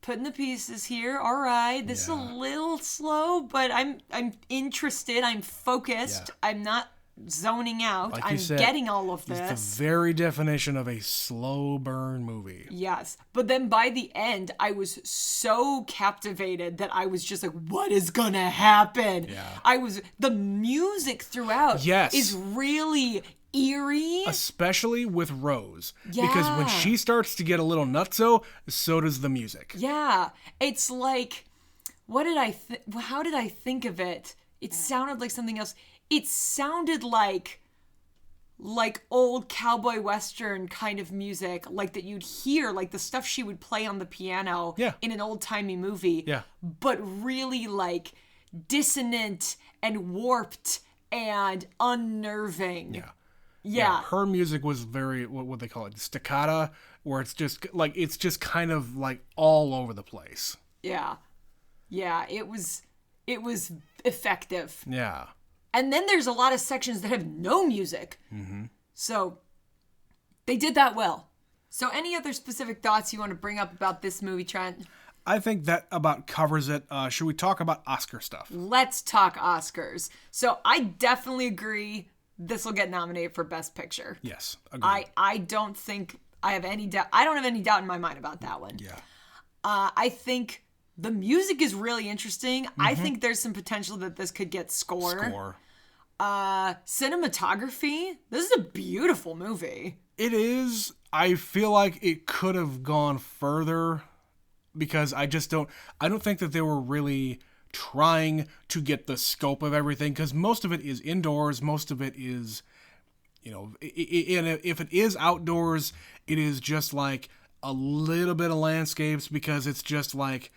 putting the pieces here. All right, this is a little slow, but I'm interested. I'm focused. Yeah. I'm not zoning out. Like I'm getting all of this. It's the very definition of a slow burn movie. Yes. But then by the end, I was so captivated that I was just like, what is going to happen? Yeah. The music throughout is really eerie. Especially with Rose. Yeah. Because when she starts to get a little nutso, so does the music. Yeah. It's like, how did I think of it? It sounded like something else. It sounded like old cowboy western kind of music, like that you'd hear, like the stuff she would play on the piano in an old-timey movie. Yeah. But really like dissonant and warped and unnerving. Yeah. Yeah. Her music was very, what they call it, staccato, where it's just kind of like all over the place. Yeah. Yeah, it was effective. Yeah. And then there's a lot of sections that have no music. Mm-hmm. So they did that well. So any other specific thoughts you want to bring up about this movie, Trent? I think that about covers it. Should we talk about Oscar stuff? Let's talk Oscars. So I definitely agree this will get nominated for Best Picture. Yes, agreed. I don't think I have any doubt. I don't have any doubt in my mind about that one. Yeah. I think the music is really interesting. Mm-hmm. I think there's some potential that this could get score. Cinematography. This is a beautiful movie. It is. I feel like it could have gone further because I don't think that they were really trying to get the scope of everything because most of it is indoors. Most of it is, and if it is outdoors, it is just like a little bit of landscapes because it's just like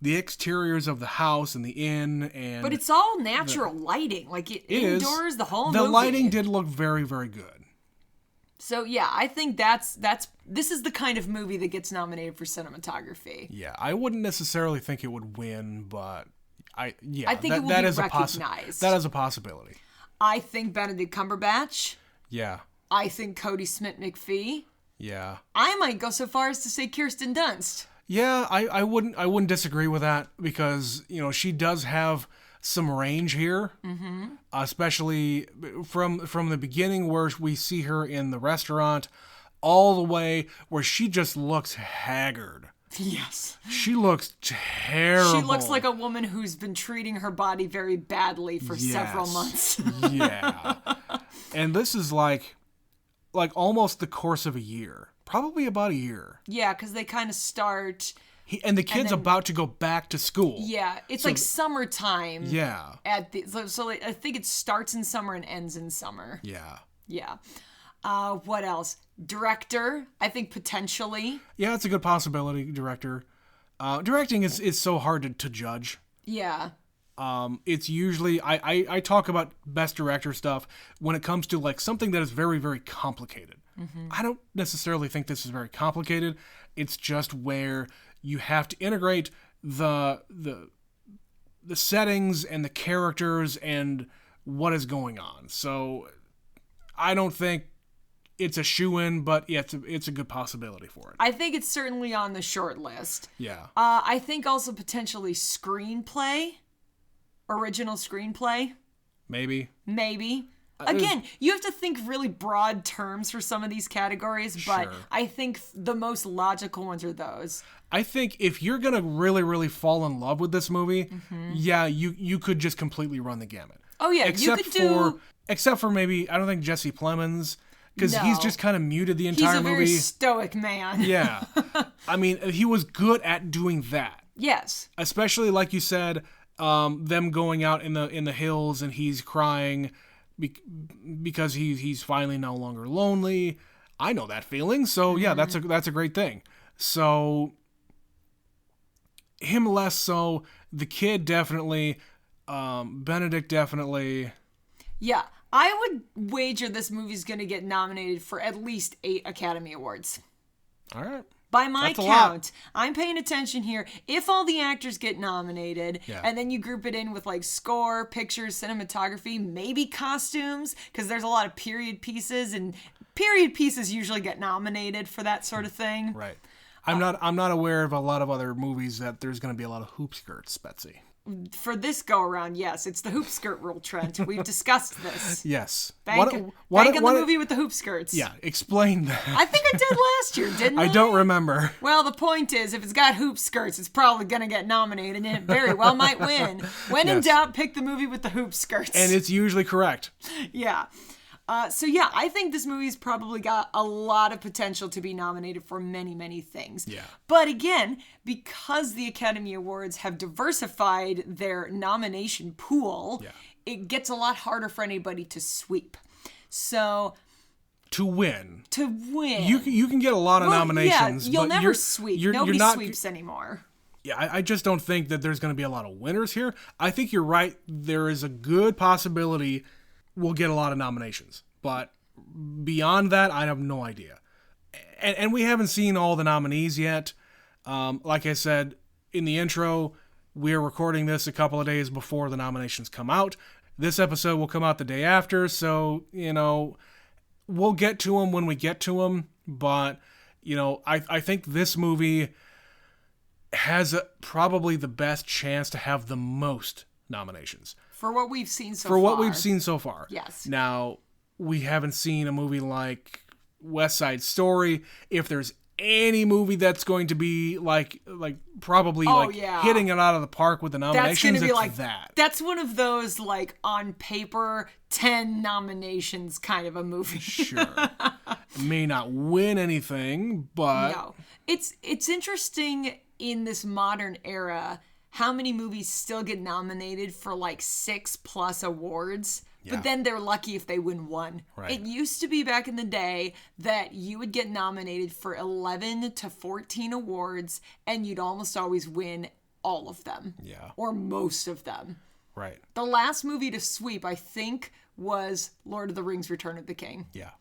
the exteriors of the house and the inn, but it's all natural lighting. Like indoors, the whole movie. The lighting did look very, very good. So yeah, I think this is the kind of movie that gets nominated for cinematography. Yeah, I wouldn't necessarily think it would win, but I think it will be recognized. That is a possibility. I think Benedict Cumberbatch. Yeah. I think Cody Smith-McPhee. Yeah. I might go so far as to say Kirsten Dunst. Yeah, I wouldn't disagree with that because, she does have some range here, especially from the beginning where we see her in the restaurant all the way where she just looks haggard. Yes. She looks terrible. She looks like a woman who's been treating her body very badly for several months. Yeah. And this is like almost the course of a year. Probably about a year. Yeah, because they kind of start... And the kid's about to go back to school. Yeah, it's like summertime. Yeah. So I think it starts in summer and ends in summer. Yeah. Yeah. What else? Director, I think potentially. Yeah, it's a good possibility, director. Directing is so hard to judge. Yeah. It's usually, I talk about best director stuff when it comes to like something that is very, very complicated. Mm-hmm. I don't necessarily think this is very complicated. It's just where you have to integrate the settings and the characters and what is going on. So I don't think it's a shoo-in, but yeah, it's a good possibility for it. I think it's certainly on the short list. Yeah. I think also potentially screenplay, original screenplay. Maybe. Again, you have to think really broad terms for some of these categories, but Sure. I think the most logical ones are those. I think if you're gonna really, really fall in love with this movie, yeah, you could just completely run the gamut. Oh yeah, you could do. Except for maybe I don't think Jesse Plemons, because he's No. just kind of muted the He's entire a movie. very stoic man. Yeah, I mean he was good at doing that, Yes. especially like you said, them going out in the hills and he's crying because he's finally no longer lonely. I know that feeling, so yeah, that's a great thing. So him less so, the kid definitely, Benedict definitely. Yeah, I would wager this movie's going to get nominated for at least 8 Academy Awards. All right. By my That's a count, I'm paying attention here. If all the actors get nominated, Yeah. and then you group it in with like score, pictures, cinematography, maybe costumes, because there's a lot of period pieces, and period pieces usually get nominated for that sort of thing. Right. I'm not aware of a lot of other movies that there's going to be a lot of hoop skirts, Betsy. For this go around, yes, it's the hoop skirt rule, Trent. We've discussed this. Yes. Bank on the movie with the hoop skirts. Yeah, explain that. I think I did last year, didn't I? I don't remember. Well, the point is, if it's got hoop skirts, it's probably going to get nominated, and it very well might win. When in Yes. doubt, pick the movie with the hoop skirts. And it's usually correct. Yeah. So yeah, I think this movie's probably got a lot of potential to be nominated for many, many things. Yeah. But again, because the Academy Awards have diversified their nomination pool, Yeah. it gets a lot harder for anybody to sweep. So To win. to win, You can get a lot of nominations. Yeah, you'll but never sweep. Nobody sweeps anymore. Yeah, I just don't think that there's going to be a lot of winners here. I think you're right. There is a good possibility we'll get a lot of nominations. But beyond that, I have no idea. And we haven't seen all the nominees yet. Like I said in the intro, we're recording this a couple of days before the nominations come out. This episode will come out the day after, so, we'll get to them when we get to them. But, I think this movie has probably the best chance to have the most nominations. For what we've seen so far. For what we've seen so far. Yes. Now, we haven't seen a movie like West Side Story. If there's any movie that's going to be probably hitting it out of the park with the nominations, that's gonna be that. That's one of those on paper 10 nominations kind of a movie. Sure. May not win anything, but No. It's interesting in this modern era how many movies still get nominated for 6+ awards. Yeah. But then they're lucky if they win one. Right. It used to be back in the day that you would get nominated for 11 to 14 awards, and you'd almost always win all of them. Yeah. Or most of them. Right. The last movie to sweep, I think, was Lord of the Rings: Return of the King. Yeah.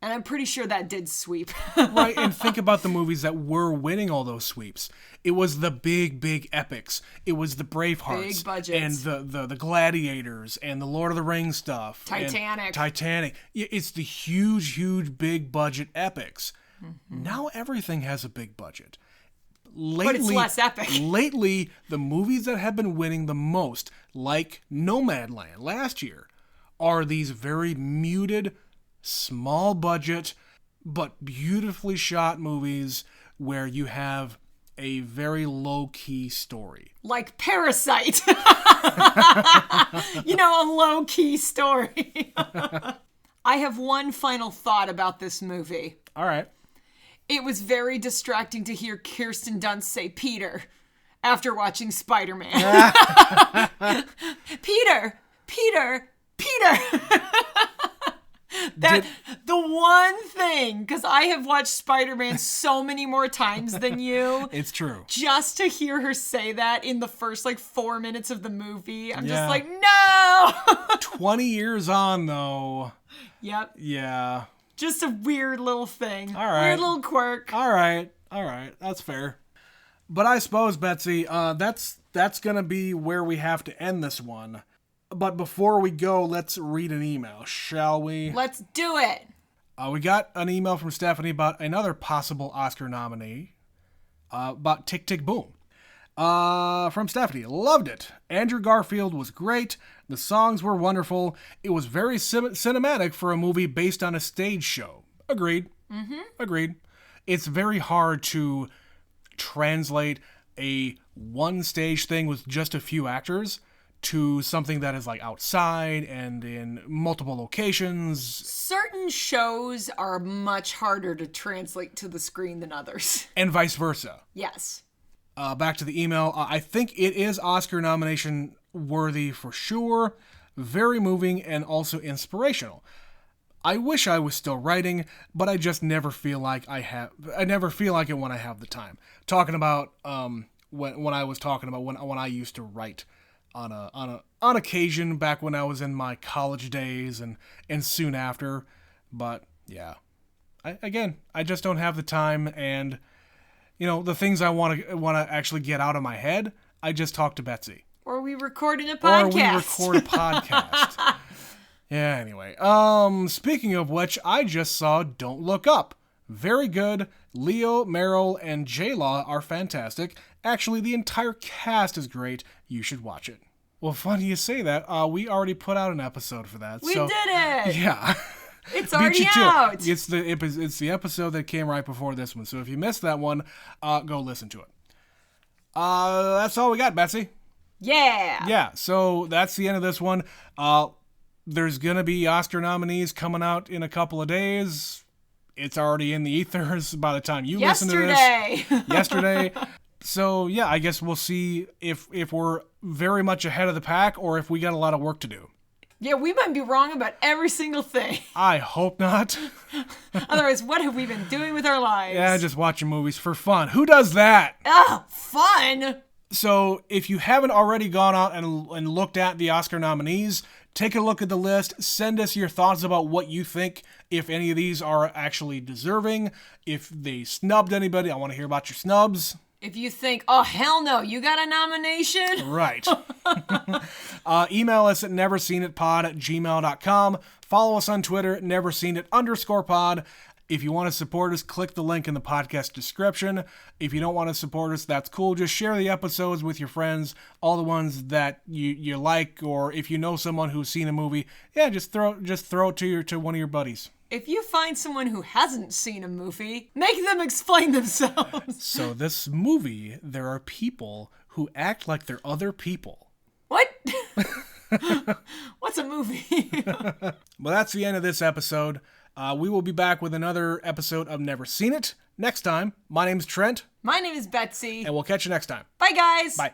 And I'm pretty sure that did sweep. Right, and think about the movies that were winning all those sweeps. It was the big epics. It was the Bravehearts. Big budgets. And the Gladiators and the Lord of the Rings stuff. Titanic. And Titanic. It's the huge big budget epics. Mm-hmm. Now everything has a big budget. But it's less epic. Lately, the movies that have been winning the most, like Nomadland last year, are these very muted, small budget, but beautifully shot movies where you have a very low-key story. Like Parasite. A low-key story. I have one final thought about this movie. All right. It was very distracting to hear Kirsten Dunst say Peter after watching Spider-Man. Peter. The one thing, because I have watched Spider-Man so many more times than you. It's true. Just to hear her say that in the first 4 minutes of the movie, I'm just Yeah. like, no! 20 years on, though. Yep. Yeah. Just a weird little thing. All right. Weird little quirk. All right. That's fair. But I suppose, Betsy, that's going to be where we have to end this one. But before we go, let's read an email, shall we? Let's do it. We got an email from Stephanie about another possible Oscar nominee, about Tick, Tick, Boom. From Stephanie, loved it. Andrew Garfield was great. The songs were wonderful. It was very cinematic for a movie based on a stage show. Agreed. Agreed. It's very hard to translate a one stage thing with just a few actors to something that is like outside and in multiple locations. Certain shows are much harder to translate to the screen than others. And vice versa. Yes. Back to the email. I think it is Oscar nomination worthy for sure. Very moving and also inspirational. I wish I was still writing, but I just never feel like I never feel like it when I have the time. Talking about when I was talking about when I used to write on occasion back when I was in my college days and soon after. But yeah, I just don't have the time, and the things I want to actually get out of my head, I just talk to Betsy. Or we record in a podcast. Yeah, anyway. Speaking of which, I just saw Don't Look Up. Very good. Leo, Meryl, and J-Law are fantastic. Actually, the entire cast is great. You should watch it. Well, funny you say that. We already put out an episode for that. We did it! Yeah. It's already out! It's the episode that came right before this one. So if you missed that one, go listen to it. That's all we got, Betsy. Yeah! Yeah, so that's the end of this one. There's going to be Oscar nominees coming out in a couple of days. It's already in the ethers by the time you listen to this. Yesterday. So, yeah, I guess we'll see if we're very much ahead of the pack or if we got a lot of work to do. Yeah, we might be wrong about every single thing. I hope not. Otherwise, what have we been doing with our lives? Yeah, just watching movies for fun. Who does that? Fun! So, if you haven't already gone out and looked at the Oscar nominees, take a look at the list. Send us your thoughts about what you think, if any of these are actually deserving. If they snubbed anybody, I want to hear about your snubs. If you think, oh, hell no, you got a nomination? Right. Email us at neverseenitpod@gmail.com. Follow us on Twitter, neverseenit_pod. If you want to support us, click the link in the podcast description. If you don't want to support us, that's cool. Just share the episodes with your friends, all the ones that you like, or if you know someone who's seen a movie, yeah, just throw it to one of your buddies. If you find someone who hasn't seen a movie, make them explain themselves. So this movie, there are people who act like they're other people. What? What's a movie? Well, that's the end of this episode. We will be back with another episode of Never Seen It next time. My name's Trent. My name is Betsy. And we'll catch you next time. Bye, guys. Bye.